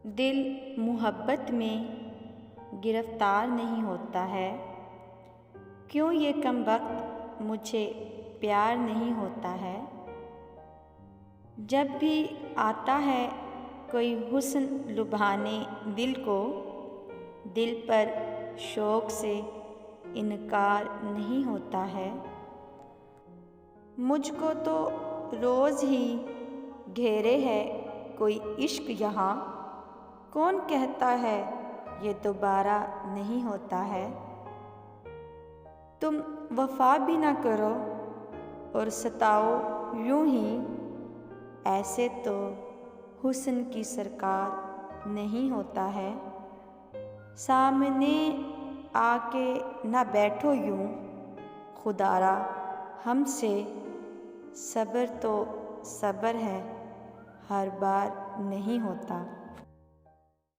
दिल मोहब्बत में गिरफ्तार नहीं होता है। क्यों ये कमबख्त मुझे प्यार नहीं होता है। जब भी आता है कोई हुस्न लुभाने दिल को, दिल पर शौक़ से इनकार नहीं होता है। मुझको तो रोज़ ही घेरे है कोई इश्क यहाँ, कौन कहता है ये दोबारा नहीं होता है। तुम वफ़ा भी ना करो और सताओ यूं ही, ऐसे तो हुस्न की सरकार नहीं होता है। सामने आके ना बैठो यूं, खुदारा हमसे सब्र तो सब्र है, हर बार नहीं होता।